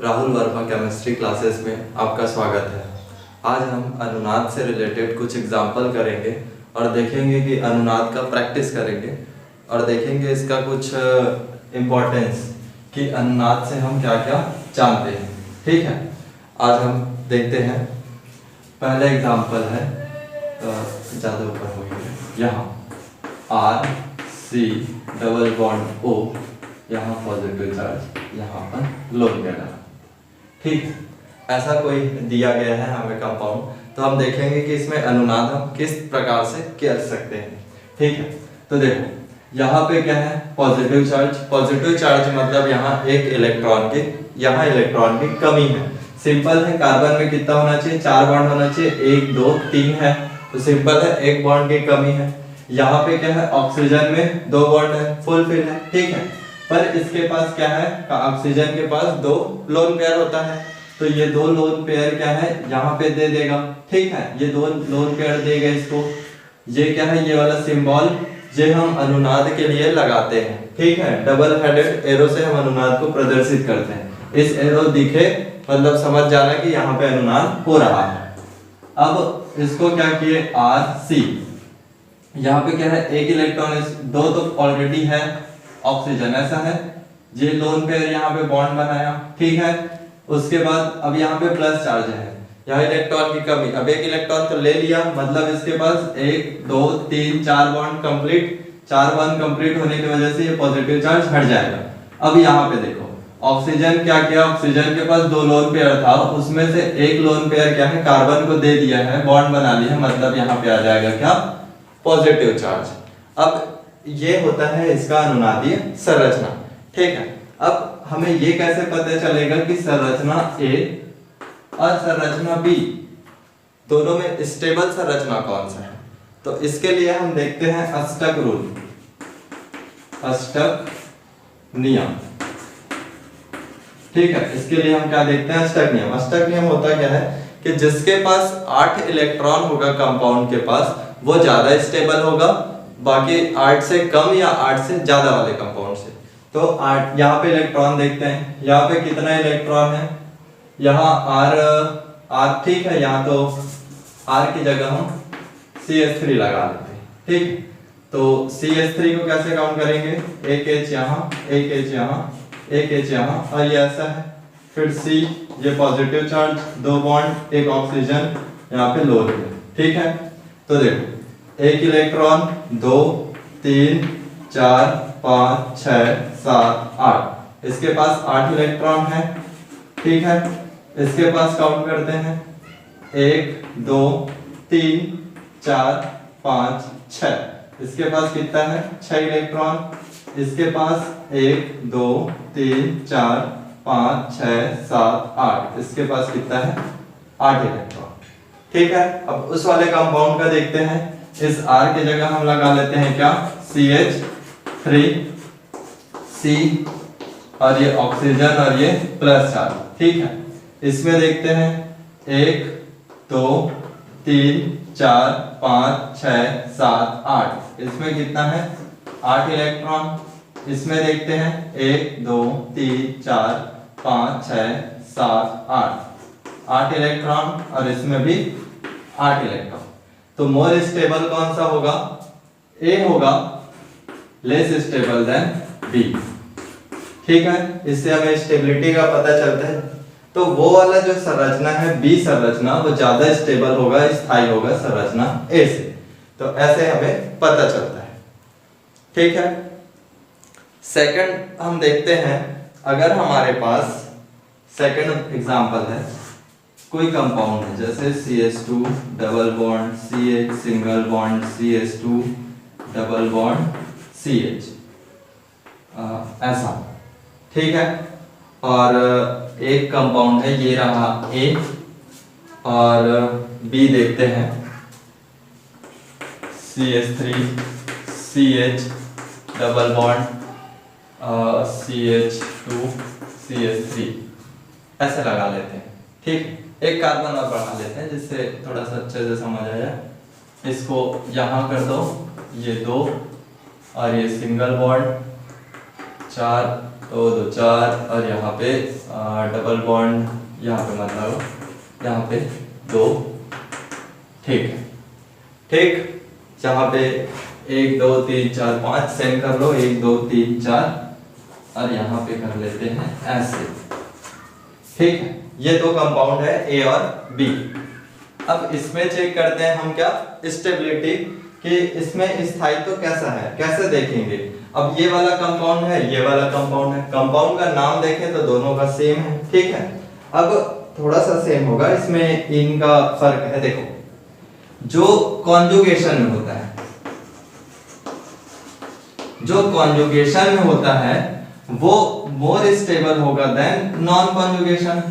Rahul Verma chemistry classes में आपका स्वागत है। आज हम अनुनाद से रिलेटेड कुछ एग्जाम्पल करेंगे और देखेंगे कि अनुनाद का प्रैक्टिस करेंगे और देखेंगे इसका कुछ इम्पोर्टेंस कि अनुनाद से हम क्या क्या जानते हैं। ठीक है, आज हम देखते हैं। पहला एग्जाम्पल है, ज़्यादा ऊपर हो गया, यहाँ R C double bond O, यहाँ पॉजिटिव चार्ज, यहाँ पर लोन के डाला। ठीक, ऐसा कोई दिया गया है हमें कंपाउंड, तो हम देखेंगे कि इसमें अनुनाद हम किस प्रकार से कर सकते हैं। ठीक है, तो देखो यहाँ पे क्या है, पॉजिटिव चार्ज। पॉजिटिव चार्ज मतलब यहाँ एक इलेक्ट्रॉन की, यहाँ इलेक्ट्रॉन की कमी है। सिंपल है, कार्बन में कितना होना चाहिए, 4 बॉन्ड होना चाहिए, 1 2 3 है, तो सिंपल है, 1 बॉन्ड की कमी है। यहाँ पे क्या है, ऑक्सीजन में 2 बॉन्ड है, फुल फिल है। ठीक है, पर इसके पास क्या है, ऑक्सीजन के पास 2 लोन पेयर होता है, तो ये 2 लोन पेयर क्या है, यहाँ पे दे देगा। ठीक है, ये 2 लोन पेयर देगा इसको। ये क्या है, ये वाला सिंबल ये हम अनुनाद के लिए लगाते हैं। ठीक है, डबल हेडेड एरो से हम अनुनाद को प्रदर्शित करते हैं। इस एरो दिखे मतलब समझ जाना कि यहाँ पे अनुनाद हो रहा है। अब इसको क्या किए, RC, यहाँ पे क्या है, एक इलेक्ट्रॉन, 2 तो ऑलरेडी है, ऑक्सीजन ऐसा है, ये लोन पेयर यहाँ पे बॉन्ड बनाया। ठीक है, उसके बाद अब यहाँ पे प्लस चार्ज है, यहाँ इलेक्ट्रॉन की कमी, अब एक इलेक्ट्रॉन तो ले लिया, मतलब इसके पास 1 2 3 4 बॉन्ड कंप्लीट, 4 बॉन्ड कंप्लीट होने की वजह से ये पॉजिटिव चार्ज हट जाएगा। अब यहाँ पे देखो, ऑक्सीजन क्या किया, ऑक्सीजन के पास 2 लोन पेयर था, उसमें से एक लोन पेयर क्या है, कार्बन को दे दिया है, बॉन्ड बना लिया है, मतलब यहाँ पे आ जाएगा क्या, पॉजिटिव चार्ज। अब ये होता है इसका अनुनादीय संरचना। ठीक है, अब हमें ये कैसे पता चलेगा कि संरचना A और संरचना B दोनों में स्टेबल संरचना कौन सा है, तो इसके लिए हम देखते हैं अष्टक रूल, अष्टक नियम। ठीक है, इसके लिए हम क्या देखते हैं, अष्टक नियम। अष्टक नियम होता क्या है कि जिसके पास 8 इलेक्ट्रॉन होगा कंपाउंड के पास, वो ज्यादा स्टेबल होगा, बाकी 8 से कम या 8 से ज्यादा वाले कंपाउंड से। तो 8, यहाँ पे इलेक्ट्रॉन देखते हैं, यहाँ पे कितना इलेक्ट्रॉन है, यहाँ R ठीक है, यहाँ तो R की जगह हम CH3 लगा लेते हैं। ठीक, तो CH3 को कैसे काउंट करेंगे, एक H यहाँ, एक H यहाँ, एक H यहाँ, और ये ऐसा है। फिर C, ये पॉजिटिव चार्ज, 2 बॉन्ड, एक ऑक्सीजन, यहाँ पे लोन है। ठीक है, तो देखो, एक इलेक्ट्रॉन, 2 3 4 5 6 7 8, इसके पास 8 इलेक्ट्रॉन है। ठीक है, इसके पास काउंट करते हैं, 1 2 3 4 5 6, इसके पास कितना है, 6 इलेक्ट्रॉन। इसके पास 1 2 3 4 5 6 7 8, इसके पास कितना है, 8 इलेक्ट्रॉन। ठीक है, अब उस वाले कंपाउंड का देखते हैं। इस R की जगह हम लगा लेते हैं क्या, CH3, C, और ये ऑक्सीजन और ये प्लस चार्ज। ठीक है, इसमें देखते हैं 1 2 3 4 5 6 7 8, इसमें कितना है, 8 इलेक्ट्रॉन। इसमें देखते हैं 1 2 3 4 5 6 7 8 इलेक्ट्रॉन, और इसमें भी 8 इलेक्ट्रॉन। तो मोर स्टेबल कौन सा होगा, A होगा, लेस स्टेबल देन B। ठीक है, इससे हमें स्टेबिलिटी का पता चलता है। तो वो वाला जो संरचना है B संरचना, वो ज्यादा स्टेबल होगा, स्थायी होगा संरचना A से। तो ऐसे हमें पता चलता है। ठीक है, सेकंड हम देखते हैं, अगर हमारे पास सेकंड एग्जांपल है, कोई कंपाउंड है जैसे CH2 double bond CH single bond CH2 double bond CH, ऐसा। ठीक है, और एक कंपाउंड है, ये रहा A, और B देखते हैं, CH3 CH double bond CH2 CH3, ऐसे लगा लेते हैं। ठीक, एक कार्बन और बढ़ा लेते हैं जिससे थोड़ा सा अच्छे से समझ आ जाए। इसको यहाँ कर दो, ये 2, और ये सिंगल बॉन्ड, 4 तो 2 4 और यहाँ पे डबल बॉन्ड यहाँ पे मतलब यहाँ पे 2, ठीक है। ठीक, यहाँ पे 1 2 3 4 5 सेम कर लो, 1 2 3 4 और यहाँ पे कर लेते हैं ऐसे, ठीक है। ये दो कंपाउंड है ए और बी। अब इसमें चेक करते हैं हम क्या, स्टेबिलिटी, कि इसमें स्थायित्व कैसा है, कैसे देखेंगे। अब ये वाला कंपाउंड है, ये वाला कंपाउंड है, कंपाउंड का नाम देखें तो दोनों का सेम है, ठीक है। अब थोड़ा सा सेम होगा, इसमें इनका फर्क है। देखो, जो कॉन्जुगेशन में होता है, जो कॉन्जुगेशन में होता है वो मोर स्टेबल होगा देन नॉन कॉन्जुगेशन,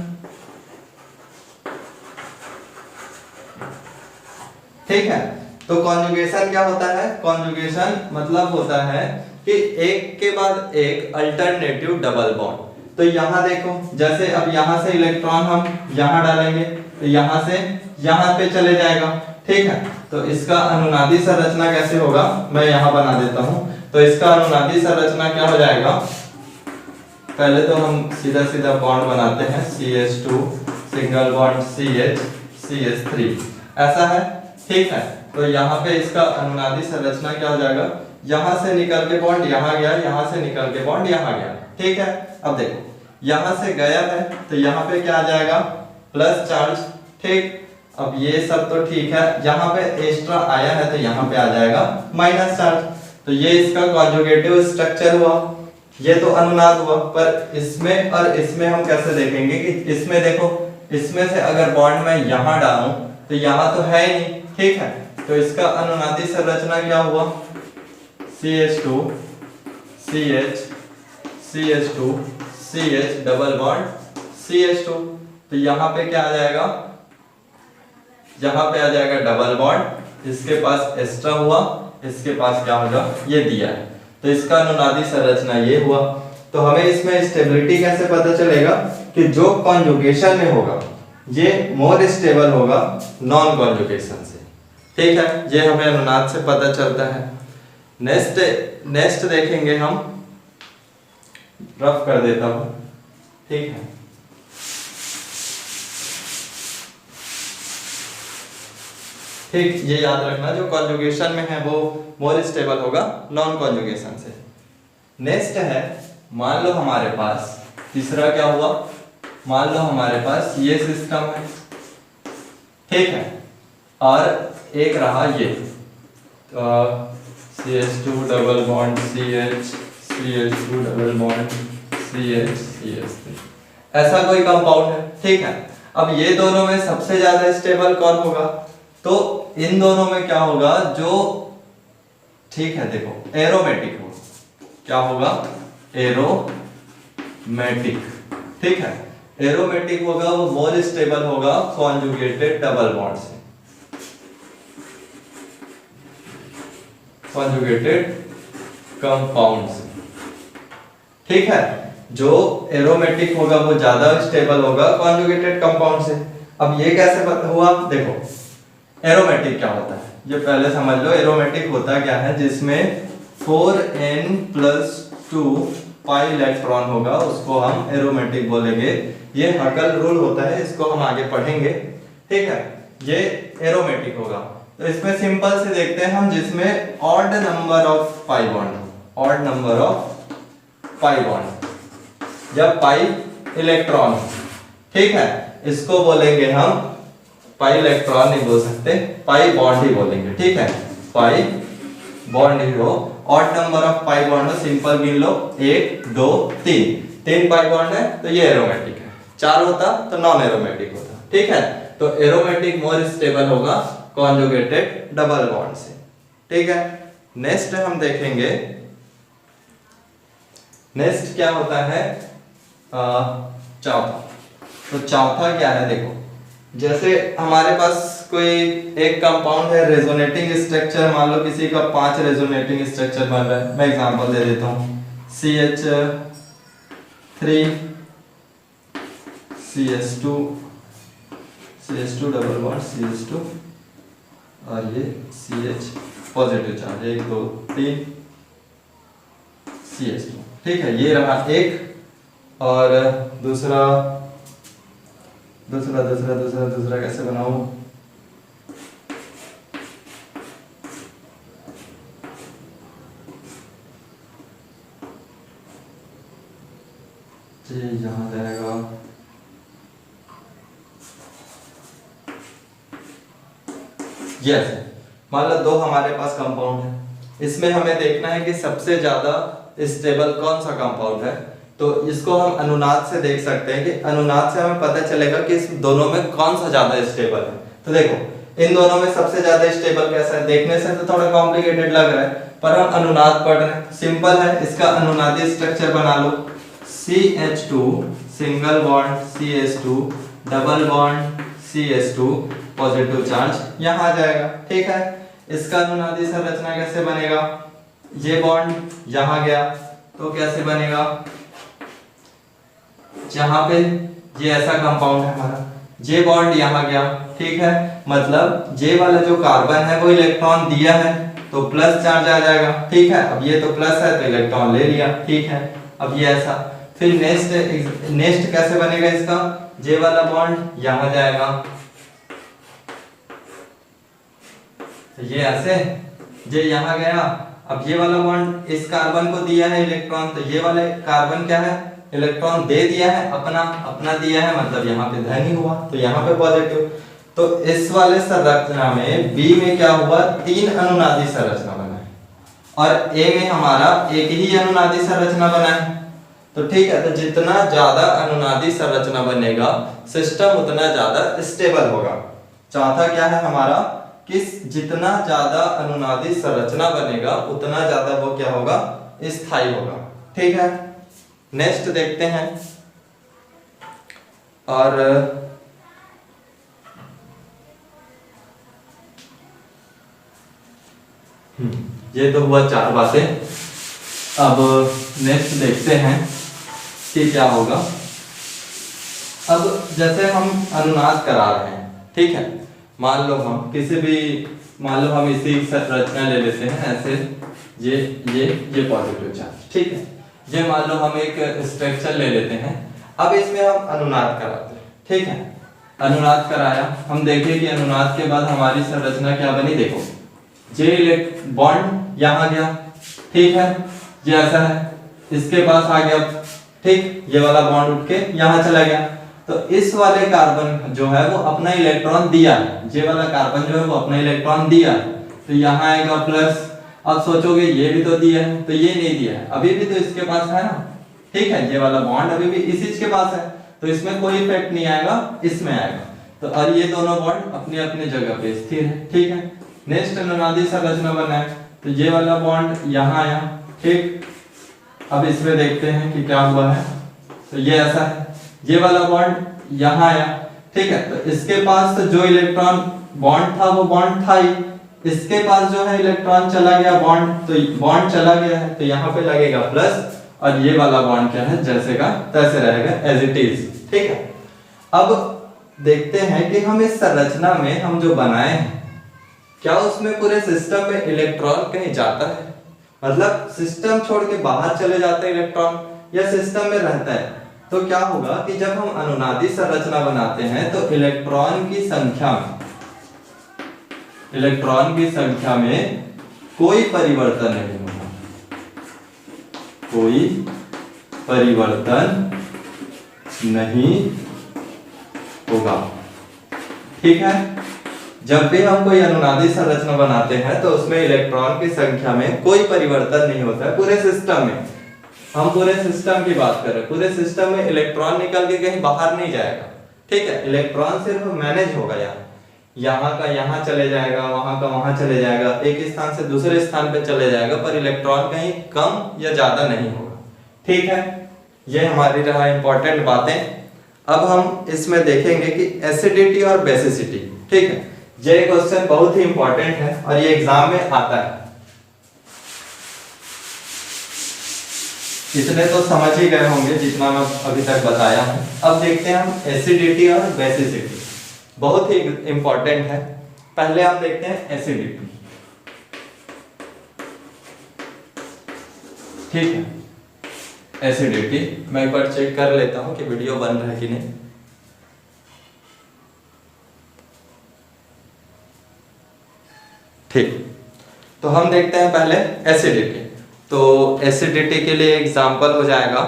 ठीक है। तो कॉन्जुगेशन क्या होता है, कॉन्जुगेशन मतलब होता है कि एक के बाद एक अल्टरनेटिव डबल बॉन्ड। तो यहां देखो, जैसे अब यहां से इलेक्ट्रॉन हम यहां डालेंगे तो यहां से यहां पे चले जाएगा, ठीक है। तो इसका अनुनादी संरचना कैसे होगा, मैं यहां बना देता हूं। तो इसका अनुनादी संरचना क्या हो जाएगा, पहले तो हम सीधा सीधा बॉन्ड बनाते हैं, CH2 single bond CH CH3 ऐसा है, ठीक है। तो यहाँ पे इसका अनुनादी संरचना क्या हो जाएगा, यहां से निकल के बॉन्ड यहां गया, यहां से निकल के बॉन्ड यहां गया, ठीक है। अब देखो, यहां से गया है तो यहाँ पे क्या आ जाएगा, प्लस चार्ज, ठीक। अब ये सब तो ठीक है, यहाँ पे एक्स्ट्रा आया है तो यहाँ पे आ जाएगा माइनस चार्ज। तो ये इसका कॉन्जुगेटिव स्ट्रक्चर हुआ, ये तो अनुनाद हुआ। पर इसमें और इसमें हम कैसे देखेंगे कि इसमें देखो, इसमें से अगर बॉन्ड मैं यहाँ डालूं तो यहाँ तो है ही नहीं, ठीक है। तो इसका अनुनादी संरचना क्या हुआ, CH2 CH CH2 CH double bond CH2। तो यहाँ पे क्या आ जाएगा, यहाँ पे आ जाएगा डबल बॉन्ड, इसके पास एक्स्ट्रा हुआ, इसके पास क्या होगा, ये दिया है। तो इसका अनुनादी संरचना ये हुआ। तो हमें इसमें स्टेबिलिटी कैसे पता चलेगा कि जो कॉन्जुगेशन में होगा ये मोर स्टेबल होगा नॉन कॉन्जुगेशन से, ठीक है। ये हमें अनुनाद से पता चलता है। नेक्स्ट देखेंगे हम, रफ कर देता हूं, ठीक है। ठीक, ये याद रखना, जो कॉन्जुगेशन में है वो मोर स्टेबल होगा नॉन कॉन्जुगेशन से। नेक्स्ट है, मान लो हमारे पास तीसरा क्या हुआ, मान लो हमारे पास ये सिस्टम है, ठीक है, और एक रहा ये CH2 double bond CH CH2 double bond CH CH3 ऐसा कोई कंपाउंड है, ठीक है। अब ये दोनों में सबसे ज्यादा स्टेबल कौन होगा, तो इन दोनों में क्या होगा, जो, ठीक है, देखो एरोमेटिक होगा, क्या होगा, एरोमेटिक, ठीक है। एरोमेटिक होगा वो मोर स्टेबल होगा कॉन्जुगेटेड डबल बॉन्ड से, कॉन्जुगेटेड कंपाउंड से, ठीक है। जो एरोमेटिक होगा वो ज्यादा स्टेबल होगा कॉन्जुगेटेड कंपाउंड से। अब ये कैसे हुआ, देखो एरोमेटिक क्या होता है ये पहले समझ लो। एरोमेटिक होता क्या है, जिसमें 4n+2 पाई इलेक्ट्रॉन होगा, उसको हम एरोमेटिक बोलेंगे। ये हकल रूल होता है, इसको हम आगे पढ़ेंगे, ठीक है। ये एरोमेटिक होगा। तो इसमें सिंपल से देखते हैं हम, जिसमें odd number of pi bond, odd number of pi bond या पाई इलेक्ट्रॉन, ठीक है, इसको बोलेंगे हम, पाई इलेक्ट्रॉन नहीं बोल सकते, पाई बॉन्ड ही बोलेंगे, ठीक है। पाई बॉन्ड ही हो, odd number of pi bond हो, सिंपल गिन लो, 1 2 3 पाई बॉन्ड है तो ये एरोमेटिक है। 4 होता तो नॉन एरोमेटिक होता, ठीक है। तो एरोमेटिक मोर स्टेबल होगा कॉन्जुगेटेड डबल बॉन्ड से, ठीक है। नेक्स्ट हम देखेंगे, नेक्स्ट क्या होता है, चौथा। तो चौथा क्या है, देखो जैसे हमारे पास कोई एक कंपाउंड है, रेजोनेटिंग स्ट्रक्चर, मान लो किसी का 5 रेजोनेटिंग स्ट्रक्चर बन रहा है। मैं एग्जांपल दे देता हूँ, CH3 CH2 double bond CH2 और ये CH पॉजिटिव चार्ज, 1 2 3 CH2, ठीक है। ये रहा एक और दूसरा दूसरा दूसरा दूसरा दूसरा कैसे बनाऊं? ये यहाँ जाएगा, यस। मान लो दो हमारे पास कंपाउंड है, इसमें हमें देखना है कि सबसे ज्यादा स्टेबल कौन सा कंपाउंड है। तो इसको हम अनुनाद से देख सकते हैं कि अनुनाद से हमें पता चलेगा कि इस दोनों में कौन सा ज्यादा स्टेबल है। तो देखो इन दोनों में सबसे ज्यादा स्टेबल कैसा है, देखने से तो थोड़ा कॉम्प्लिकेटेड लग रहा है, पर हम अनुनाद पढ़ रहे हैं, सिंपल है। इसका अनुनादी स्ट्रक्चर बना लो, CH2 single bond CH2 double bond CH2 positive charge यहाँ आ जाएगा, ठीक है। इसका अनुनादी संरचना कैसे बनेगा, ये बॉन्ड यहाँ गया तो कैसे बनेगा, जहां पे ये ऐसा कंपाउंड है हमारा, जे बॉन्ड यहाँ गया, ठीक है। मतलब जे वाला जो कार्बन है वो इलेक्ट्रॉन दिया है तो प्लस चार्ज आ जाएगा, ठीक है। अब ये तो प्लस है तो इलेक्ट्रॉन ले लिया, ठीक है। अब ये ऐसा, फिर नेक्स्ट कैसे बनेगा इसका, जे वाला बॉन्ड यहाँ जाएगा, तो ये ऐसे, जे यहाँ गया। अब ये वाला बॉन्ड इस कार्बन को दिया है इलेक्ट्रॉन, तो ये वाले कार्बन क्या है, इलेक्ट्रॉन दे दिया है, अपना दिया है, मतलब यहाँ पे धन ही हुआ, तो यहाँ पे पॉजिटिव। तो इस वाले संरचना में बी में क्या हुआ, 3 अनुनादी संरचना बना है, और ए में हमारा एक ही अनुनादी संरचना बना है। तो ठीक है, तो जितना ज्यादा अनुनादी संरचना बनेगा सिस्टम उतना ज्यादा स्टेबल होगा। चौथा क्या है हमारा, कि जितना ज्यादा अनुनादी संरचना बनेगा उतना ज्यादा वो क्या होगा, स्थायी होगा, ठीक है। नेक्स्ट देखते हैं, और ये तो हुआ 4 बातें। अब नेक्स्ट देखते हैं कि क्या होगा। अब जैसे हम अनुनाद करा रहे हैं, ठीक है, मान लो हम इसी संरचना ले लेते हैं ऐसे, ये पॉजिटिव चार्ज, ठीक है। ये मान लो हम एक स्ट्रक्चर ले लेते हैं, अब इसमें हम अनुनाद कराते हैं, ठीक है। अनुनाद कराया, हम देखें कि अनुनाद के बाद हमारी संरचना क्या बनी, देखो जे बॉन्ड यहाँ गया, ठीक है, ये ऐसा है, इसके पास आ गया, ठीक, ये वाला बॉन्ड उठ के यहाँ चला गया। तो इस वाले कार्बन जो है वो अपना इलेक्ट्रॉन दिया है, ये वाला कार्बन जो है वो अपना इलेक्ट्रॉन दिया है, तो यहाँ आएगा प्लस। अब सोचोगे ये भी तो दिया है, तो ये नहीं दिया है, अभी भी तो इसके पास है ना, ठीक है, ये वाला बॉन्ड अभी भी इसी के पास है, तो इसमें कोई इफेक्ट नहीं आएगा, इसमें आएगा। तो और ये दोनों बॉन्ड अपने अपने जगह पे स्थिर है, ठीक है। नेक्स्ट अनुनादी संरचना बना है, तो ये वाला बॉन्ड यहाँ आया, ठीक। अब इसमें देखते हैं कि क्या हुआ है, तो ये ऐसा है, ये वाला बॉन्ड यहाँ आया, ठीक है। तो इसके पास तो जो इलेक्ट्रॉन बॉन्ड था वो बॉन्ड था ही, इसके पास जो है इलेक्ट्रॉन चला गया बॉन्ड, तो बॉन्ड चला गया है, तो यहाँ पे लगेगा प्लस, और ये वाला बॉन्ड क्या है, जैसे का तैसे रहेगा, एज इट इज, ठीक है। अब देखते हैं कि हम इस संरचना में हम जो बनाए हैं, क्या उसमें पूरे सिस्टम में इलेक्ट्रॉन कहीं जाता है, मतलब सिस्टम छोड़ के बाहर चले जाते हैं इलेक्ट्रॉन, या सिस्टम में रहता है। तो क्या होगा कि जब हम अनुनादी संरचना बनाते हैं तो इलेक्ट्रॉन की संख्या में कोई परिवर्तन नहीं होगा, कोई परिवर्तन नहीं होगा, ठीक है। जब भी हम कोई अनुनादी संरचना बनाते हैं तो उसमें इलेक्ट्रॉन की संख्या में कोई परिवर्तन नहीं होता है पूरे सिस्टम में। हम पूरे सिस्टम की बात कर रहे हैं, पूरे सिस्टम में इलेक्ट्रॉन निकल के कहीं बाहर नहीं जाएगा, ठीक है। इलेक्ट्रॉन सिर्फ मैनेज होगा, यहाँ का यहाँ चले जाएगा, वहां का वहां चले जाएगा, एक स्थान से दूसरे स्थान पे चले जाएगा, पर इलेक्ट्रॉन कहीं कम या ज्यादा नहीं होगा, ठीक है। ये हमारी रहा इंपॉर्टेंट बातें। अब हम इसमें देखेंगे कि एसिडिटी और बेसिसिटी, ठीक है। ये क्वेश्चन बहुत ही इंपॉर्टेंट है और ये एग्जाम में आता है। इतने तो समझ ही गए होंगे जितना मैं अभी तक बताया हूं। अब देखते हैं हम एसिडिटी और बेसिसिटी, बहुत ही इंपॉर्टेंट है। पहले हम देखते हैं एसिडिटी, ठीक है। एसिडिटी। मैं एक बार चेक कर लेता हूँ कि वीडियो बन रहा है कि नहीं। ठीक, तो हम देखते हैं पहले एसिडिटी। तो एसिडिटी के लिए एग्जाम्पल हो जाएगा,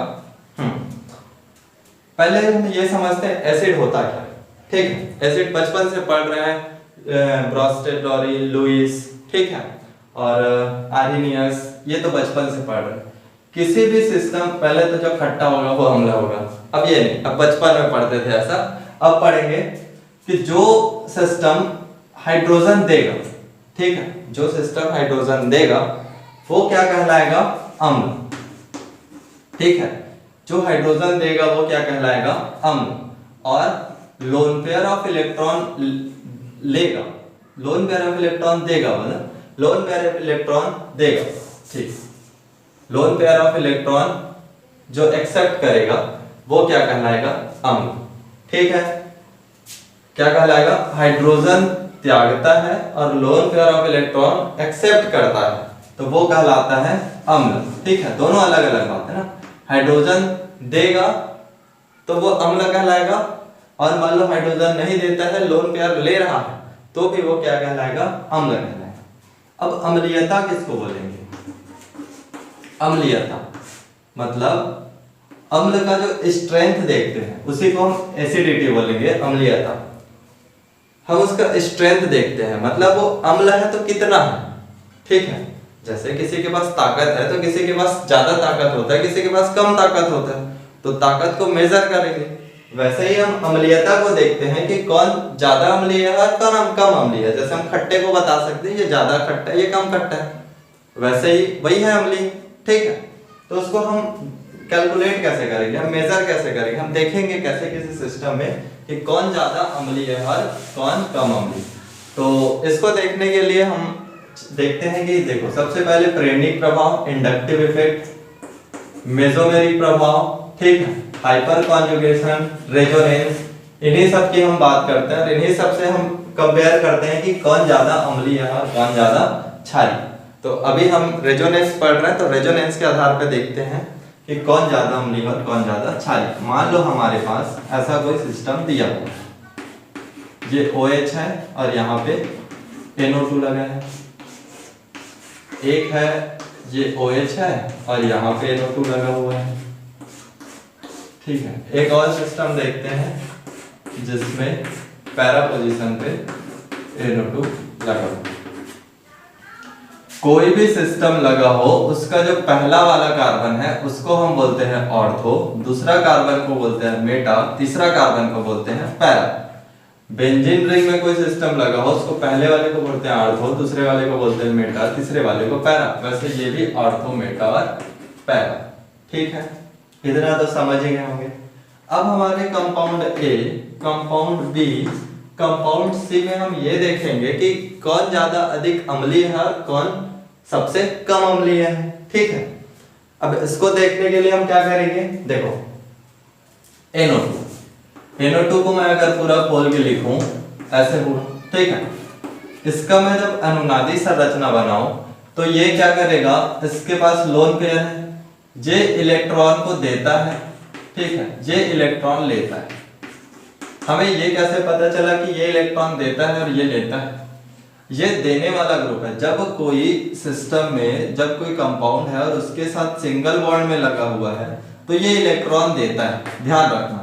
पहले हम ये समझते हैं एसिड होता क्या है। ठीक है, एसिड बचपन से पढ़ रहे हैं, ब्रॉस्टेड, लॉरी, लुईस, ठीक है, और आर्हेनियस, ये तो बचपन से पढ़ रहे हैं। किसी भी सिस्टम पहले तो जो खट्टा होगा वो अम्ल होगा। अब ये नहीं, अब बचपन में पढ़ते थे ऐसा, अब पढ़ेंगे कि जो सिस्टम हाइड्रोजन देगा, ठीक है, जो सिस्टम हाइड्रोजन देगा वो क्या कहलाएगा, अम्ल। ठीक है, जो हाइड्रोजन देगा वो क्या कहलाएगा, अम्ल। और लोन पेयर ऑफ इलेक्ट्रॉन लेगा, लोन पेयर ऑफ इलेक्ट्रॉन देगा, मतलब लोन पेयर ऑफ इलेक्ट्रॉन देगा, ठीक, लोन पेयर ऑफ इलेक्ट्रॉन जो एक्सेप्ट करेगा वो क्या कहलाएगा, अम्ल। ठीक है, क्या कहलाएगा, हाइड्रोजन त्यागता है और lone pair of electron accept करता है तो वो कहलाता है अम्ल। ठीक है, दोनों अलग अलग बात है ना। हाइड्रोजन देगा तो वो अम्ल कहलाएगा, और मान लो हाइड्रोजन नहीं देता है, लोन पेयर ले रहा है, तो भी वो क्या कहलाएगा, अम्ल कहलाएगा। अब अम्लीयता किसको बोलेंगे, अम्लीयता मतलब अम्ल का जो स्ट्रेंथ देखते हैं उसी को हम एसिडिटी बोलेंगे, अम्लीयता। हम उसका स्ट्रेंथ देखते हैं, मतलब वो अम्ल है तो कितना है। ठीक है, जैसे किसी के पास ताकत है तो किसी के पास ज्यादा ताकत होता है, किसी के पास कम ताकत होता है, तो ताकत को मेजर करेंगे। वैसे ही हम अम्लीयता को देखते हैं कि कौन ज्यादा अम्लीय है और कौन कम अम्लीय है। जैसे हम खट्टे को बता सकते हैं ये ज्यादा खट्टा है, ये कम खट्टा है, वैसे ही वही है अम्लीय। ठीक है, तो उसको हम कैलकुलेट कैसे करेंगे, हम मेजर कैसे करेंगे, हम देखेंगे कैसे किसी सिस्टम में कि कौन ज्यादा अम्लीय है और कौन कम अम्लीय। तो इसको देखने के लिए हम देखते हैं कि देखो, सबसे पहले प्रेरणिक प्रभाव, इंडक्टिव इफेक्ट, मेसोमेरिक प्रभाव, ठीक है, हाइपर कॉन्जुगेशन, रेजोनेंस, इन्हीं सब की हम बात करते हैं। इन्हीं सब से हम कंपेयर करते हैं कि कौन ज्यादा अम्लीय है और कौन ज्यादा क्षारीय। तो अभी हम रेजोनेंस पढ़ रहे हैं, तो रेजोनेंस के आधार पे देखते हैं कि कौन ज्यादा अम्लीय और कौन ज्यादा क्षारीय। मान लो हमारे पास ऐसा कोई सिस्टम दिया हुआ है, ये OH है और यहाँ पे NO2 लगा है, एक है ये OH है और यहाँ पे NO2 लगा हुआ है। ठीक है, एक और सिस्टम देखते हैं जिसमें पैरा पोजीशन पे NO2 लगा हुआ है। कोई भी सिस्टम लगा हो, उसका जो पहला वाला कार्बन है उसको हम बोलते हैं ऑर्थो, दूसरा कार्बन को बोलते हैं मेटा, तीसरा कार्बन को बोलते हैं पैरा। बेंजीन रिंग में कोई सिस्टम लगा हो, उसको पहले वाले को बोलते हैं ऑर्थो, दूसरे वाले को बोलते हैं मेटा, तीसरे वाले को पैरा। वैसे ये भी ऑर्थो, मेटा और पैरा। ठीक है, इतना तो समझ ही गए होंगे। अब हमारे compound A, compound B, compound C में हम ये देखेंगे कि कौन ज्यादा अधिक अम्लीय है और कौन सबसे कम अम्लीय है। ठीक है, अब इसको देखने के लिए हम क्या करेंगे, देखो NO2 को मैं अगर पूरा खोल के लिखूं ऐसे पूरा, ठीक है, इसका मैं जब अनुनादी संरचना बनाऊं तो ये क्या करेगा, इसके पास लोन पेयर है, जे इलेक्ट्रॉन को देता है, ठीक है, जे इलेक्ट्रॉन लेता है। हमें ये कैसे पता चला कि ये इलेक्ट्रॉन देता है और ये लेता है, ये देने वाला ग्रुप है। जब कोई सिस्टम में, जब कोई कंपाउंड है और उसके साथ सिंगल बॉन्ड में लगा हुआ है तो ये इलेक्ट्रॉन देता है, ध्यान रखना।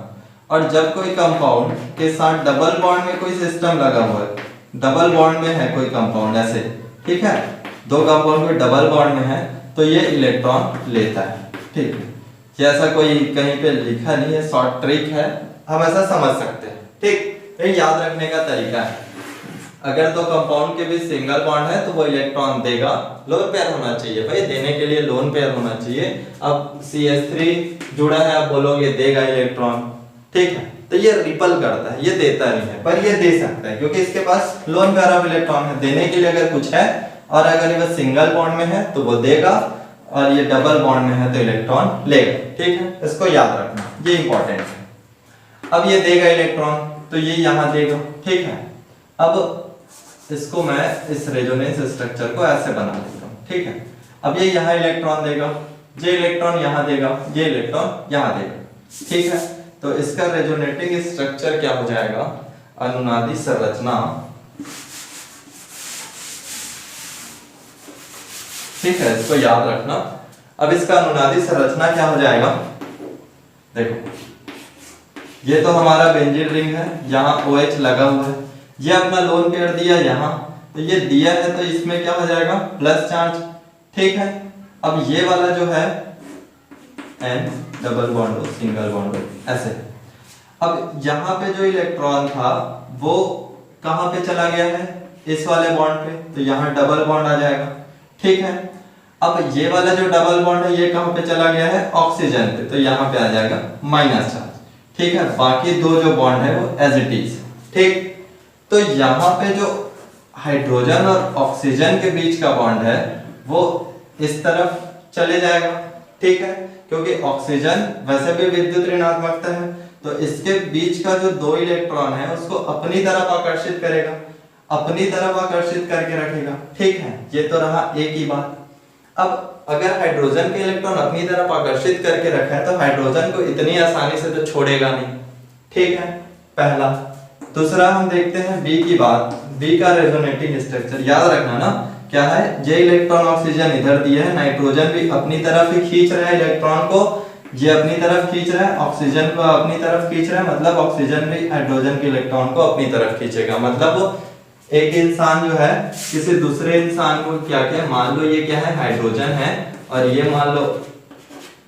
और जब कोई कंपाउंड के साथ डबल बॉन्ड में कोई सिस्टम लगा हुआ है, डबल बॉन्ड में है कोई कंपाउंड ऐसे, ठीक है, दो कंपाउंड में डबल बॉन्ड में है तो ये इलेक्ट्रॉन लेता है। ठीक है, जैसा कोई कहीं पे लिखा नहीं है, शॉर्ट ट्रिक है, हम ऐसा समझ सकते हैं। ठीक, ये याद रखने का तरीका है। अगर तो कंपाउंड के बीच सिंगल बॉन्ड है तो वो इलेक्ट्रॉन देगा, लोन पेयर होना चाहिए भाई, देने के लिए लोन पेयर होना चाहिए। अब CH3 जुड़ा है, आप बोलोगे देगा इलेक्ट्रॉन, ठीक है, तो ये रिपल करता है, ये देता नहीं है, पर ये दे सकता है क्योंकि इसके पास लोन पेयर ऑफ इलेक्ट्रॉन है। देने के लिए अगर कुछ है और अगर ये सिंगल बॉन्ड में है तो वो देगा, और ये डबल बॉन्ड में है तो इलेक्ट्रॉन लेगा। ठीक है, इसको याद रखना, ये इंपॉर्टेंट है। अब ये देगा इलेक्ट्रॉन तो ये यहां देगा। ठीक है, अब इसको मैं इस रेजोनेंस स्ट्रक्चर को ऐसे बना देता हूं। ठीक है, अब ये यहां इलेक्ट्रॉन देगा, ये इलेक्ट्रॉन यहाँ देगा, ये इलेक्ट्रॉन यहाँ देगा, ठीक है। तो इसका रेजोनेटिंग स्ट्रक्चर क्या हो जाएगा, अनुनादी संरचना, ठीक है, इसको याद रखना। अब इसका अनुनादी संरचना क्या हो जाएगा, देखो ये तो हमारा बेंजीन रिंग है, यहाँ OH लगा हुआ है, ये अपना लोन पेयर दिया यहाँ, तो ये दिया है तो इसमें क्या हो जाएगा, प्लस चार्ज, ठीक है। अब ये वाला जो है N डबल बॉन्ड हो, सिंगल बॉन्ड हो, ऐसे। अब यहाँ पे जो इलेक्ट्रॉन था वो कहाँ पे चला गया है, इस वाले बॉन्ड पे, तो यहाँ डबल बॉन्ड आ जाएगा, ठीक है। अब ये वाला जो डबल बॉन्ड है ये कहाँ पे चला गया है, ऑक्सीजन पे, तो यहाँ पे आ जाएगा माइनस चार्ज, ठीक है। बाकी दो जो बॉन्ड है वो एज इट इज, ठीक। तो यहाँ पे जो हाइड्रोजन और ऑक्सीजन के बीच का बॉन्ड है वो इस तरफ चले जाएगा, ठीक है, क्योंकि ऑक्सीजन वैसे भी विद्युत ऋणात्मकता है, तो इसके बीच का जो दो इलेक्ट्रॉन है उसको अपनी तरफ आकर्षित करेगा, अपनी तरफ आकर्षित करके रखेगा, ठीक है। ये तो रहा एक ही बात। अब अगर हाइड्रोजन के इलेक्ट्रॉन अपनी तरफ आकर्षित करके रखा है तो हाइड्रोजन को इतनी आसानी से तो छोड़ेगा नहीं, ठीक है, पहला। दूसरा हम देखते हैं बी की बात, बी का रेजोनेटिंग स्ट्रक्चर याद रखना ना, क्या है, ये इलेक्ट्रॉन ऑक्सीजन इधर दिया है, नाइट्रोजन भी अपनी तरफ ही खींच रहा है इलेक्ट्रॉन को, ये अपनी तरफ खींच रहा है, ऑक्सीजन को अपनी तरफ खींच रहा है, मतलब ऑक्सीजन भी हाइड्रोजन के इलेक्ट्रॉन को अपनी तरफ खींचेगा। मतलब वो एक इंसान जो है किसी दूसरे इंसान को क्या क्या, मान लो ये क्या है, हाइड्रोजन है, और ये मान लो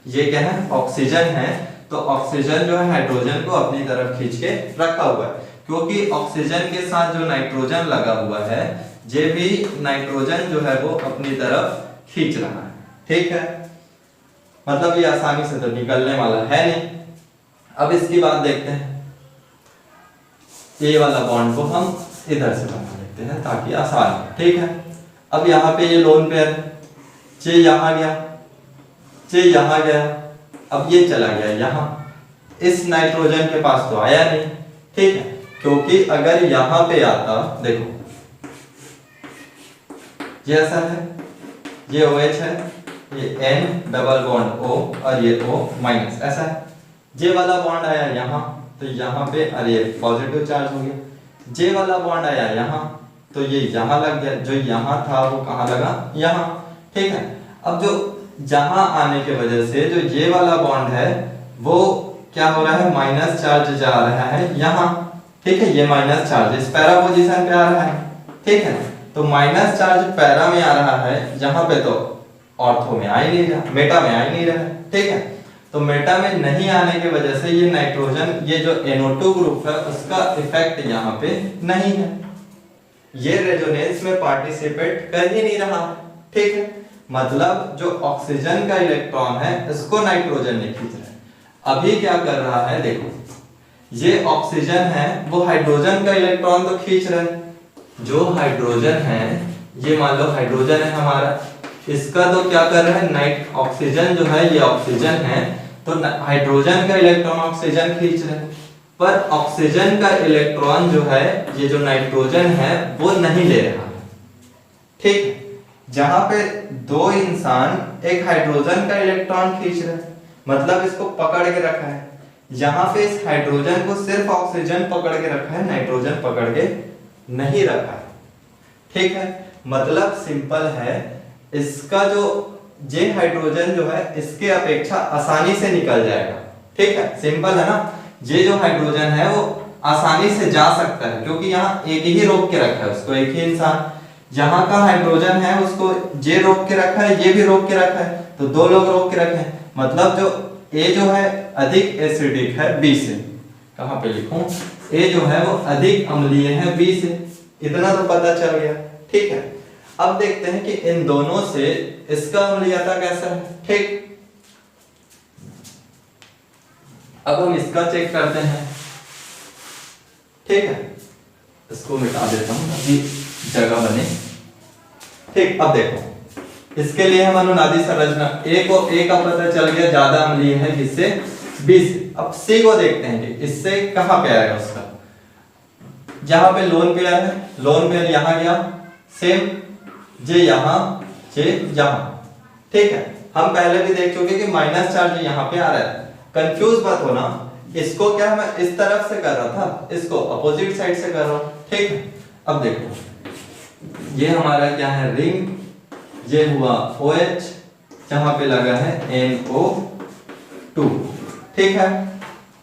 ये क्या है, ऑक्सीजन है, तो ऑक्सीजन जो है हाइड्रोजन को अपनी तरफ खींच के रखा हुआ है, क्योंकि ऑक्सीजन के साथ जो नाइट्रोजन लगा हुआ है ये भी नाइट्रोजन जो है वो अपनी तरफ खींच रहा है, ठीक है। मतलब ये आसानी से तो निकलने वाला है नहीं। अब इसकी बात देखते हैं, ये वाला बॉन्ड को हम इधर से बना लेते हैं ताकि आसान हो, ठीक है। अब यहाँ पे ये लोन पेयर है, ये यहाँ गया, ये यहाँ गया, अब ये चला गया यहाँ, इस नाइट्रोजन के पास तो आया नहीं, ठीक है, क्योंकि अगर यहाँ पे आता, देखो ये ऐसा है, ये OH है, ये N डबल बॉन्ड O और ये O माइनस, ऐसा है। ये वाला बॉन्ड आया यहाँ, तो यहाँ पे अरे पॉजिटिव चार्ज हो गया, जे वाला बॉन्ड आया यहाँ, तो ये यहाँ लग गया, जो यहाँ था वो कहाँ लगा, यहाँ, ठीक है। अब जो जहाँ आने के वजह से जो ये वाला बॉन्ड है वो क्या हो रहा है, माइनस चार्ज जा रहा है यहाँ, ठीक है, ये माइनस चार्ज इस पैरा पोजीशन पे आ रहा है, ठीक है। तो माइनस चार्ज पैरा में आ रहा है, यहाँ पे तो ऑर्थो में आ ही नहीं रहा, मेटा में आ ही नहीं रहा, ठीक है। तो मेटा में नहीं आने की वजह से ये नाइट्रोजन, ये जो NO2 ग्रुप है उसका इफेक्ट यहाँ पे नहीं है, ये रेजोनेंस में पार्टिसिपेट कर ही नहीं रहा, ठीक है। मतलब जो ऑक्सीजन का इलेक्ट्रॉन है इसको नाइट्रोजन नहीं खींच रहा है। अभी क्या कर रहा है, देखो ये ऑक्सीजन है, वो हाइड्रोजन का इलेक्ट्रॉन तो खींच रहा है, जो हाइड्रोजन है, ये मान लो हाइड्रोजन है हमारा, इसका तो क्या कर रहा है, नाइट ऑक्सीजन जो है, ये ऑक्सीजन है, तो हाइड्रोजन का इलेक्ट्रॉन ऑक्सीजन खींच रहा है, पर ऑक्सीजन का इलेक्ट्रॉन जो है, ये जो नाइट्रोजन है वो नहीं ले रहा है, ठीक है। जहां पे दो इंसान एक हाइड्रोजन का इलेक्ट्रॉन खींच रहे हैं, मतलब इसको पकड़ के रखा है, यहाँ पे इस हाइड्रोजन को सिर्फ ऑक्सीजन पकड़ के रखा है, नाइट्रोजन पकड़ के नहीं रखा है, ठीक है। मतलब सिंपल है, इसका जो जे हाइड्रोजन जो है इसके अपेक्षा आसानी से निकल जाएगा, ठीक है, सिंपल है ना। ये जो हाइड्रोजन है वो आसानी से जा सकता है, क्योंकि यहाँ एक ही रोक के रखा है उसको, एक ही इंसान, यहाँ का हाइड्रोजन है उसको जे रोक के रखा है, ये भी रोक के रखा है, तो दो लोग रोक के रखे हैं। मतलब जो ए जो है अधिक एसिडिक है बी से, कहाँ पे लिखूं, ए जो है वो अधिक अम्लीय है बी से, इतना तो पता चल गया, ठीक है। अब देखते हैं कि इन दोनों से इसका अम्लीयता कैसा है, ठीक। अब हम इसका चेक करते हैं, ठीक है, इसको मिटा देता हूं ताकि जगह बने, ठीक। अब देखो इसके लिए हम अनुनादी संरचना ए को, ए का पता चल गया ज्यादा अम्लीय है किससे, बी से। अब सी को देखते हैं कि इससे कहां पे आएगा उसका, जहां पे लोन पेयर है, लोन पेयर यहां गया, सेम जे यहां, जे यहां, ठीक है। हम पहले भी देख चुके कि माइनस चार्ज यहाँ पे आ रहा है, कंफ्यूज मत होना। इसको क्या मैं इस तरफ से कर रहा था, इसको अपोजिट साइड से कर रहा हूँ, ठीक है। अब देखो ये हमारा क्या है, रिंग, ये हुआ OH जहां पे लगा है NO2, ठीक है।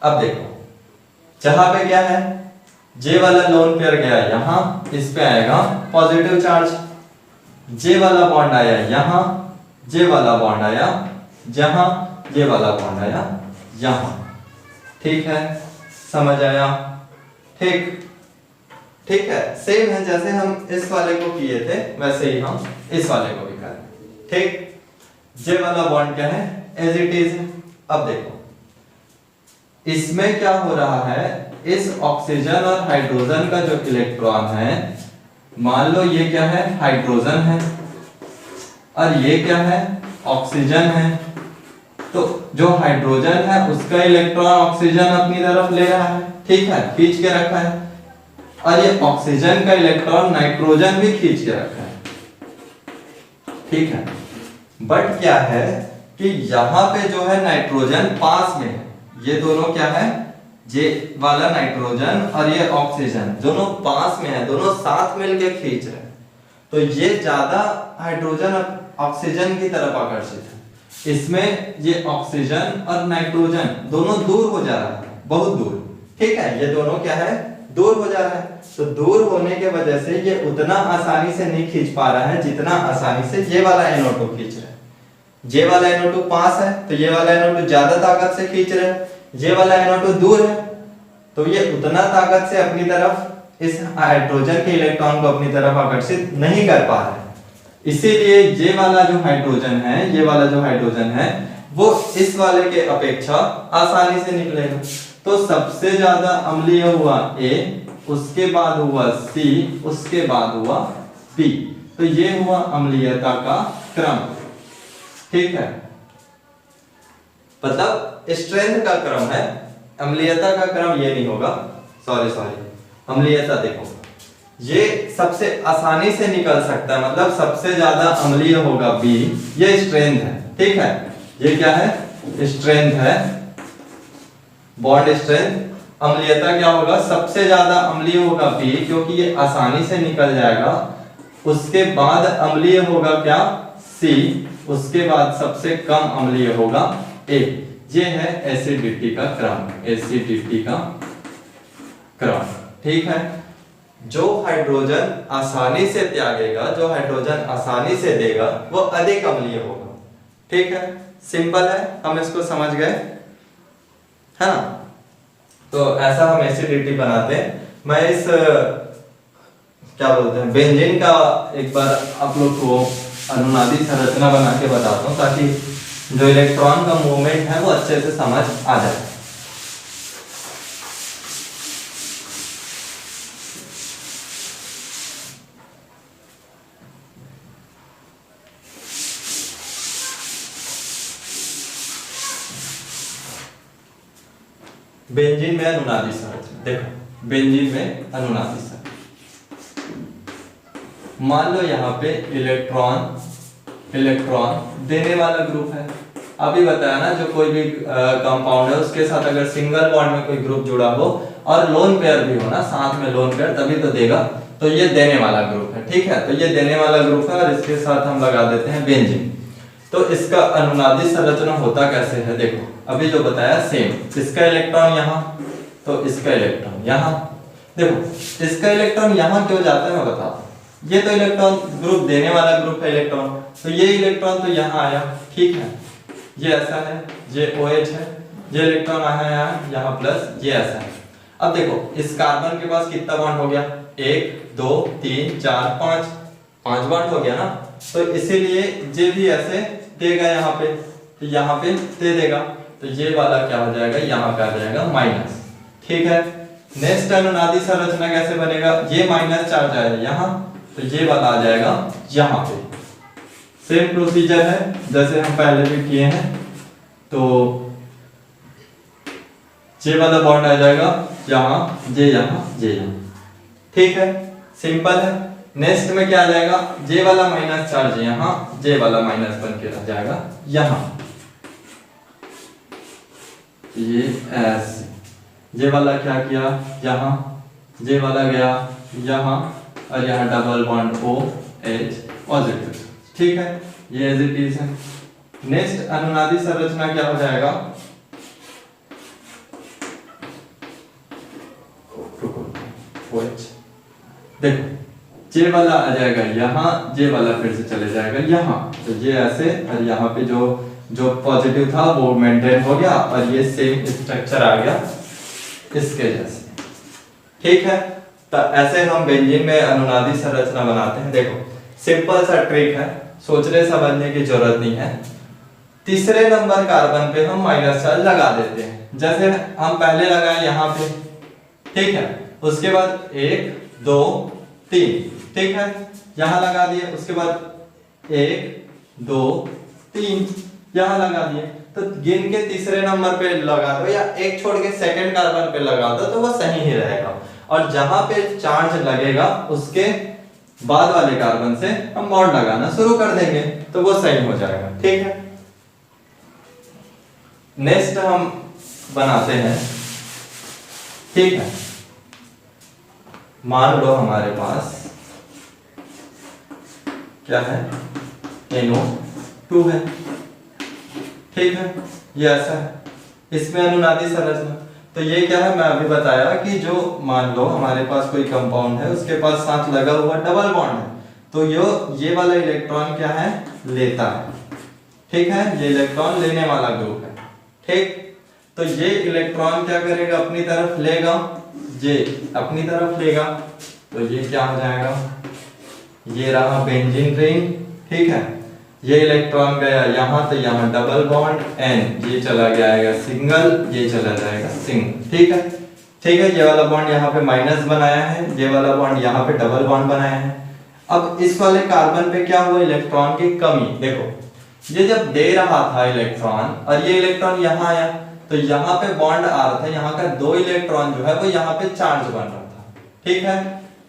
अब देखो जहां पे क्या है, J वाला लोन पेयर गया यहाँ, इस पे आएगा पॉजिटिव चार्ज, J वाला बॉन्ड आया यहाँ, J वाला बॉन्ड आया जहां, J वाला बॉन्ड आया यहाँ, ठीक है, समझ आया, ठीक, ठीक है। सेम है जैसे हम इस वाले को किए थे वैसे ही हम इस वाले को भी करें, ठीक। J वाला बॉन्ड क्या है, एज इट इज है। अब देखो इसमें क्या हो रहा है, इस ऑक्सीजन और हाइड्रोजन का जो इलेक्ट्रॉन है, मान लो ये क्या है, हाइड्रोजन है और ये क्या है, ऑक्सीजन है। तो जो हाइड्रोजन है उसका इलेक्ट्रॉन ऑक्सीजन अपनी तरफ ले रहा है, ठीक है, खींच के रखा है, और ये ऑक्सीजन का इलेक्ट्रॉन नाइट्रोजन भी खींच के रखा है, ठीक है। बट क्या है कि यहाँ पे जो है नाइट्रोजन पास में है, ये दोनों क्या है, जे वाला नाइट्रोजन और ये ऑक्सीजन दोनों पास में है, दोनों साथ मिलके खींच रहे हैं, तो ये ज्यादा हाइड्रोजन ऑक्सीजन की तरफ आकर्षित है। इसमें ये ऑक्सीजन और नाइट्रोजन दोनों दूर हो जा रहा है, बहुत दूर, ठीक है, ये दोनों क्या है, दूर हो जा रहा है। तो दूर होने के वजह से ये उतना आसानी से नहीं खींच पा रहा है जितना आसानी से ये वाला NO2 खींच रहा है। ये वाला NO2 पास है तो ये वाला NO2 ज्यादा ताकत से खींच रहा है, ये वाला NO2 दूर है तो ये उतना ताकत से अपनी तरफ इस हाइड्रोजन के इलेक्ट्रॉन को अपनी तरफ आकर्षित नहीं कर पा रहा है। इसीलिए ये वाला जो हाइड्रोजन है, ये वाला जो हाइड्रोजन है वो इस वाले के अपेक्षा आसानी से निकलेगा। तो सबसे ज्यादा अम्लीय हुआ A, उसके बाद हुआ C, उसके बाद हुआ B। तो ये हुआ अम्लीयता का क्रम, ठीक है, मतलब स्ट्रेंथ का क्रम है, अम्लीयता का क्रम ये नहीं होगा, सॉरी अम्लीयता देखो, ये सबसे आसानी से निकल सकता है, मतलब सबसे ज्यादा अम्लीय होगा B, ये स्ट्रेंथ है, ठीक है, ये क्या है, स्ट्रेंथ है, बॉन्ड स्ट्रेंथ। अम्लीयता क्या होगा, सबसे ज्यादा अम्लीय होगा B क्योंकि ये आसानी से निकल जाएगा, उसके बाद अम्लीय होगा क्या, C, उसके बाद सबसे कम अम्लीय होगा A। ये है एसिडिटी का क्रम, एसिडिटी का क्रम, ठीक है। जो हाइड्रोजन आसानी से त्यागेगा, जो हाइड्रोजन आसानी से देगा वो अधिक अम्लीय होगा, ठीक है, सिंपल है, हम इसको समझ गए, है ना। तो ऐसा हम एसिडिटी बनाते हैं। मैं इस क्या बोलते हैं बेंजीन का एक बार आप लोग को अनुनादी संरचना बना के बताता हूँ ताकि जो इलेक्ट्रॉन का मूवमेंट है वो अच्छे से समझ आ जाए। बेंजीन में अनुनादी संरचना देखो, बेंजीन में अनुनादी संरचना, मान लो यहाँ पे इलेक्ट्रॉन देने वाला ग्रुप है। अभी बताया ना, जो कोई भी कंपाउंड है उसके साथ अगर सिंगल बॉन्ड में कोई ग्रुप जुड़ा हो और लोन पेयर भी हो ना, साथ में लोन पेयर, तभी तो देगा, तो ये देने वाला ग्रुप है, ठीक है। तो ये देने वाला ग्रुप है और इसके साथ हम लगा देते हैं बेंजीन। तो इसका अनुनादी संरचना होता कैसे है, देखो अभी जो बताया सेम, इसका इलेक्ट्रॉन यहाँ तो इसका इलेक्ट्रॉन यहाँ, देखो इसका इलेक्ट्रॉन यहाँ क्यों जाता है मैं बताता हूँ। ये तो इलेक्ट्रॉन ग्रुप देने वाला ग्रुप है इलेक्ट्रॉन, तो ये इलेक्ट्रॉन तो यहाँ आया, ठीक है, ये ऐसा है, ये OH है, ये इलेक्ट्रॉन आया यहाँ प्लस, ये ऐसा है। अब देखो इस कार्बन के पास कितना बॉन्ड हो गया, 1 2 3 4 5 बॉन्ड हो गया ना, तो इसीलिए ये भी ऐसे देगा यहाँ पे, तो यहाँ पे दे देगा, तो ये वाला क्या हो जाएगा, यहाँ पे आ जाएगा माइनस, ठीक है। नेक्स्ट अनुनादी संरचना कैसे बनेगा, ये माइनस चार्ज आएगा यहाँ, तो ये वाला आ जाएगा यहाँ पे। सेम प्रोसीजर है जैसे हम पहले भी किए हैं, तो ये वाला बॉन्ड आ जाएगा यहाँ, ये यहाँ, ये यहाँ, ठीक है, सिंपल है। नेक्स्ट में क्या आ जाएगा, जे वाला माइनस चार्ज यहाँ, जे वाला माइनस बन के रह जाएगा यहाँ, ये ऐसे। जे वाला क्या किया यहाँ, जे वाला गया यहाँ, और यहाँ double bond O H positive. ठीक है, ये एज इट इज है। नेक्स्ट अनुनादी संरचना क्या हो जाएगा, देखो जे वाला आ जाएगा यहाँ, जे वाला फिर से चले जाएगा यहाँ, तो ये ऐसे, और यहाँ पे जो पॉजिटिव था वो मेंटेन हो गया, और ये सेम स्ट्रक्चर आ गया इसके जैसे। ठीक है, तो ऐसे हम बेंजीन में अनुनादी संरचना बनाते हैं। देखो सिंपल सा ट्रिक है, सोचने समझने की जरूरत नहीं है। तीसरे नंबर कार्बन पे हम माइनस चार्ज लगा देते हैं, जैसे हम पहले लगाए यहाँ पे। ठीक है, उसके बाद 1 2 3, ठीक है, यहाँ लगा दिए। उसके बाद 1 2 3 यहाँ लगा दिए। तो गिन के तीसरे नंबर पे लगा दो, या एक छोड़ के सेकंड कार्बन पे लगा दो, तो वो सही ही रहेगा। और जहां पे चार्ज लगेगा उसके बाद वाले कार्बन से हम बॉन्ड लगाना शुरू कर देंगे, तो वो सही हो जाएगा। ठीक है, नेक्स्ट हम बनाते हैं। ठीक है, मान लो हमारे पास क्या है, NO2 है। ठीक है, ये ऐसा है। इसमें अनुनादी संरचना तो ये क्या है, मैं अभी बताया कि जो मान लो हमारे पास कोई कंपाउंड है, उसके पास साथ लगा हुआ डबल बॉन्ड है, तो ये वाला इलेक्ट्रॉन क्या है, लेता है। ठीक है, ये इलेक्ट्रॉन लेने वाला ग्रुप है। ठीक, तो ये इलेक्ट्रॉन क्या करेगा, अपनी तरफ लेगा, ये अपनी तरफ लेगा, तो ये क्या हो जाएगा, ये रहा बेंजीन रिंग। ठीक है, ये इलेक्ट्रॉन गया यहाँ, तो यहाँ डबल बॉन्ड N, ये चला जाएगा सिंगल, ये चला जाएगा सिंगल। ठीक है, ठीक है, ये वाला बॉन्ड यहाँ पे माइनस बनाया है, ये वाला बॉन्ड यहाँ पे डबल बॉन्ड बनाया है। अब इस वाले कार्बन पे क्या हुआ, इलेक्ट्रॉन की कमी। देखो ये जब दे रहा था इलेक्ट्रॉन, और ये इलेक्ट्रॉन यहाँ आया, तो यहाँ पे बॉन्ड आ रहा था, यहाँ का 2 इलेक्ट्रॉन जो है वो यहाँ पे चार्ज बन रहा था। ठीक है,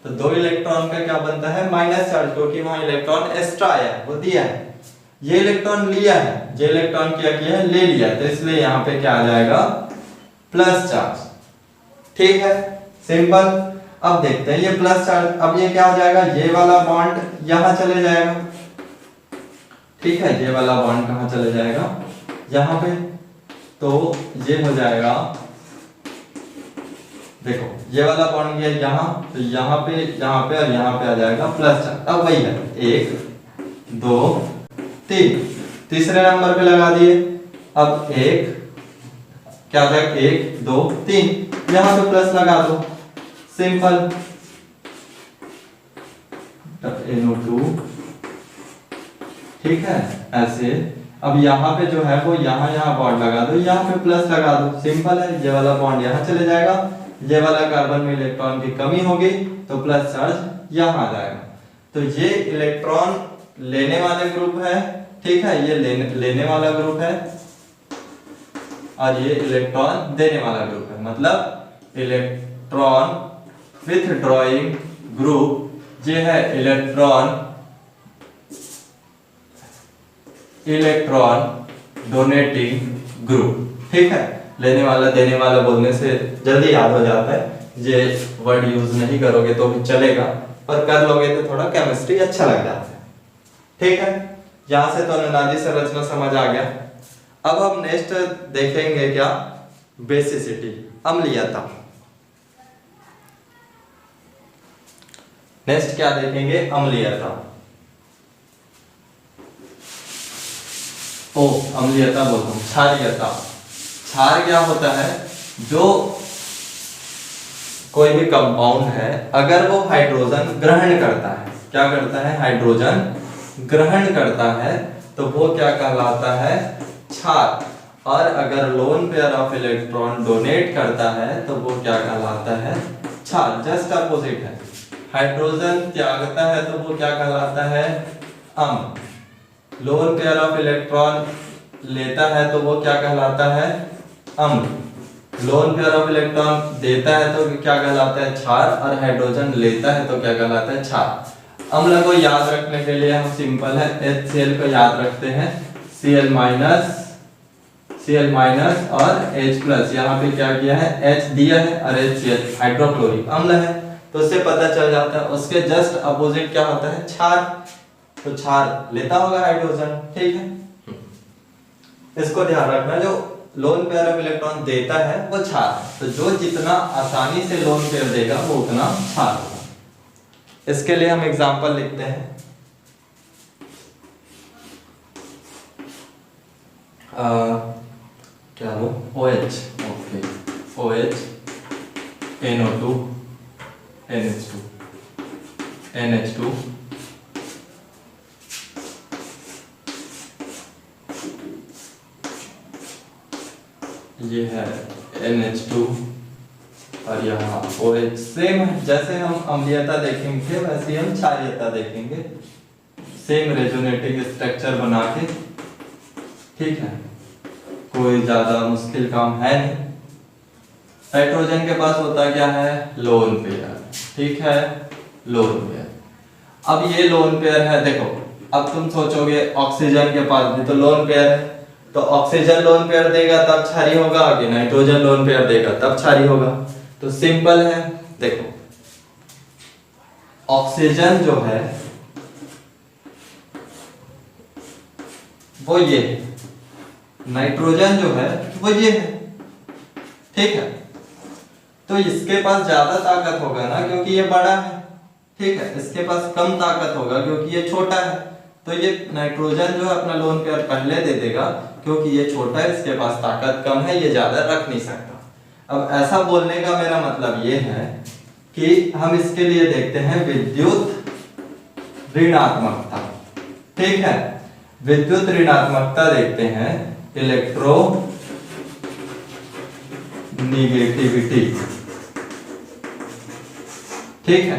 तो 2 इलेक्ट्रॉन का क्या बनता है, माइनस चार्ज, क्योंकि वहां इलेक्ट्रॉन एक्स्ट्रा आया, वो दिया है। ये इलेक्ट्रॉन लिया है, ये इलेक्ट्रॉन क्या किया है, ले लिया, तो इसलिए यहाँ पे क्या आ जाएगा, प्लस चार्ज। ठीक है, सिंपल। अब देखते हैं ये प्लस चार्ज, अब ये क्या हो जाएगा, ये वाला बॉन्ड यहाँ चले जाएगा। ठीक है, ये वाला बॉन्ड कहाँ चले जाएगा, यहाँ पे, तो ये हो जाएगा, देखो ये वाला बॉन्ड गया यहाँ, तो यहाँ पे और यहाँ पे आ जाएगा प्लस चार्ज। अब वही है, 1 2 3, तीसरे नंबर पे लगा दिए। अब 1 क्या हो जाएगा, 1 2 3, यहाँ पे प्लस लगा दो, सिंपल। NO2। ठीक है, ऐसे। अब यहाँ पे जो है वो यहाँ बॉन्ड लगा दो, यहाँ पे प्लस लगा दो, सिंपल है। ये वाला बॉन्ड यहाँ चले जाएगा, ये वाला कार्बन में इलेक्ट्रॉन की कमी होगी, तो प्लस चार्ज यहाँ आ जाएगा। तो ये इलेक्ट्रॉन लेने वाले ग्रुप है। ठीक है, ये लेने वाला ग्रुप है, और ये इलेक्ट्रॉन देने वाला ग्रुप है, मतलब इलेक्ट्रॉन विथड्रॉइंग ग्रुप। ये है इलेक्ट्रॉन डोनेटिंग ग्रुप। ठीक है, लेने वाला देने वाला बोलने से जल्दी याद हो जाता है, ये वर्ड यूज नहीं करोगे तो भी चलेगा, पर कर लोगे तो थोड़ा केमिस्ट्री अच्छा लग जाता है। ठीक है, यहां से तो अनुनादी संरचना समझ आ गया। अब हम नेक्स्ट देखेंगे क्या, बेसिसिटी, अम्लीयता। नेक्स्ट क्या देखेंगे, अम्लीयता। अम्लीयता बोलता हूं, क्षारीयता। क्षार क्या होता है, जो कोई भी कंपाउंड है, अगर वो हाइड्रोजन ग्रहण करता है, क्या करता है, हाइड्रोजन ग्रहण करता है, तो वो क्या कहलाता है, क्षार। और अगर loan pair of electron donate करता है, तो वो क्या कहलाता है, क्षार। जस्ट अपोजिट है, हाइड्रोजन त्यागता है तो वो क्या कहलाता है, अम्ल। लोन पेयर ऑफ इलेक्ट्रॉन लेता है तो वो क्या कहलाता है, अम्ल। लोन पेयर ऑफ इलेक्ट्रॉन देता है तो क्या कहलाता है, क्षार। और हाइड्रोजन लेता है तो क्या कहलाता है, क्षार। अम्ल को याद रखने के लिए हम सिंपल है HCl को याद रखते हैं, Cl माइनस और H+। यहाँ पे क्या किया है, H दिया है और HCl हाइड्रोक्लोरिक अम्ल है, तो उससे पता चल जाता है। उसके जस्ट अपोजिट क्या होता है, क्षार, तो क्षार लेता होगा हाइड्रोजन, ठीक है। इसको ध्यान रखना, जो लोन पेयर ऑफ इलेक्ट्रॉन देता है वो क्षार है, तो जो जितना आसानी से लोन पेयर देगा वो उतना क्षार होगा। इसके लिए हम एग्जांपल लिखते हैं। क्या वो OH, okay, OH NO2 NH2 NH2 ये है NH2 और यहाँ OH। सेम है, जैसे हम अम्लीयता देखेंगे वैसे हम क्षारीयता देखेंगे, सेम रेजोनेटिंग स्ट्रक्चर बना के, ठीक है, कोई ज्यादा मुश्किल काम है नहीं। नाइट्रोजन के पास होता क्या है, लोन पेयर, ठीक है, लोन पेयर। अब ये लोन पेयर है, देखो अब तुम सोचोगे ऑक्सीजन के पास भी तो लोन पेयर है, तो ऑक्सीजन लोन पेयर देगा तब क्षारीय होगा, कि नाइट्रोजन लोन पेयर देगा तब क्षारीय होगा। तो सिंपल है, देखो ऑक्सीजन जो है वो ये है, नाइट्रोजन जो है वो ये है, ठीक है। तो इसके पास ज्यादा ताकत होगा ना, क्योंकि ये बड़ा है, ठीक है, इसके पास कम ताकत होगा क्योंकि ये छोटा है। तो ये नाइट्रोजन जो है अपना लोन पेयर पहले दे देगा, क्योंकि ये छोटा है, इसके पास ताकत कम है, ये ज्यादा रख नहीं सकता। अब ऐसा बोलने का मेरा मतलब ये है कि हम इसके लिए देखते हैं विद्युत ऋणात्मकता, ठीक है, विद्युत ऋणात्मकता देखते हैं, इलेक्ट्रो निगेटिविटी, ठीक है।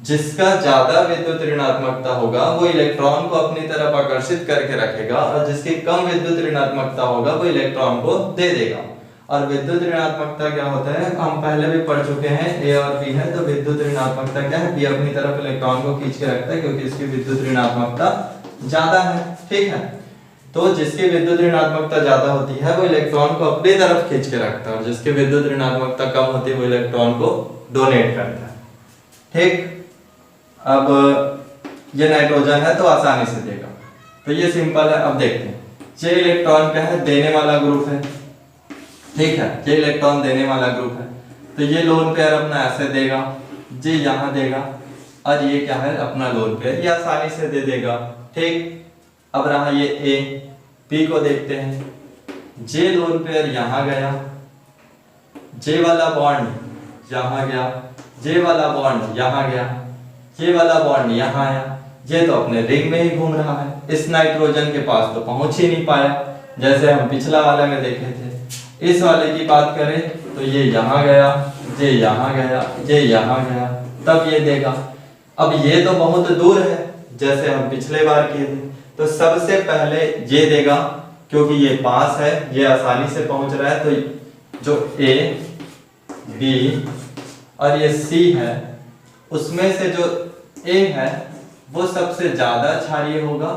जिसका ज्यादा विद्युत ऋणात्मकता होगा वो इलेक्ट्रॉन को अपनी तरफ आकर्षित करके रखेगा, और जिसकी कम विद्युत ऋणात्मकता होगा वो इलेक्ट्रॉन को दे देगा। और विद्युत ऋणात्मकता क्या होता है, हम पहले भी पढ़ चुके हैं, A और B है, तो विद्युत ऋणात्मकता क्या है, B अपनी तरफ इलेक्ट्रॉन को खींच के रखता है क्योंकि इसकी विद्युत ऋणात्मकता ज्यादा है, ठीक है। तो जिसकी विद्युत ऋणात्मकता ज्यादा होती है वो इलेक्ट्रॉन को अपनी तरफ खींच के रखता है, और जिसकी विद्युत ऋणात्मकता कम होती है वो इलेक्ट्रॉन को डोनेट करता है, ठीक। अब ये नाइट्रोजन है तो आसानी से देगा, तो ये सिंपल है। अब देखते हैं, ये इलेक्ट्रॉन क्या है, देने वाला ग्रुप है, ठीक है, ये इलेक्ट्रॉन देने वाला ग्रुप है, तो ये लोन पेयर अपना ऐसे देगा, ये यहाँ देगा, और ये क्या है अपना लोन पेयर, ये आसानी से दे देगा, ठीक। अब रहा ये A, P को देखते हैं, जे लोन पेयर यहाँ गया, जे वाला बॉन्ड यहाँ गया, जे वाला बॉन्ड यहाँ गया, ये वाला बॉन्ड यहाँ आया, ये तो अपने रिंग में ही घूम रहा है, इस नाइट्रोजन के पास तो पहुंच ही नहीं पाया, जैसे हम पिछला वाले में देखे थे। इस वाले की बात करें तो ये यहाँ गया, ये यहाँ गया, ये यहाँ गया, तब ये देगा। अब ये तो बहुत दूर है, जैसे हम पिछले बार किए थे, तो सबसे पहले ये देगा क्योंकि ये पास है, ये आसानी से पहुंच रहा है। तो जो A, B और ये C है, उसमें से जो A है वो सबसे ज्यादा क्षारीय होगा।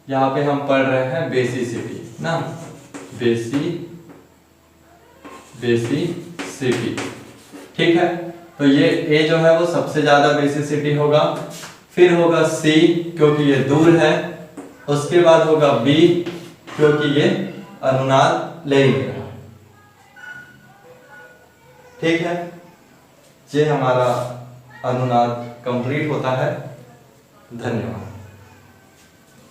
यहाँ पे हम पढ़ रहे हैं बेसिसिटी ना, बेसिसिटी, ठीक है। तो ये A जो है वो सबसे ज्यादा बेसिसिटी होगा, फिर होगा C क्योंकि ये दूर है, उसके बाद होगा B क्योंकि ये अनुनाद ले नहीं रहा, ठीक है। ये हमारा अनुनाद कंप्लीट होता है। धन्यवाद।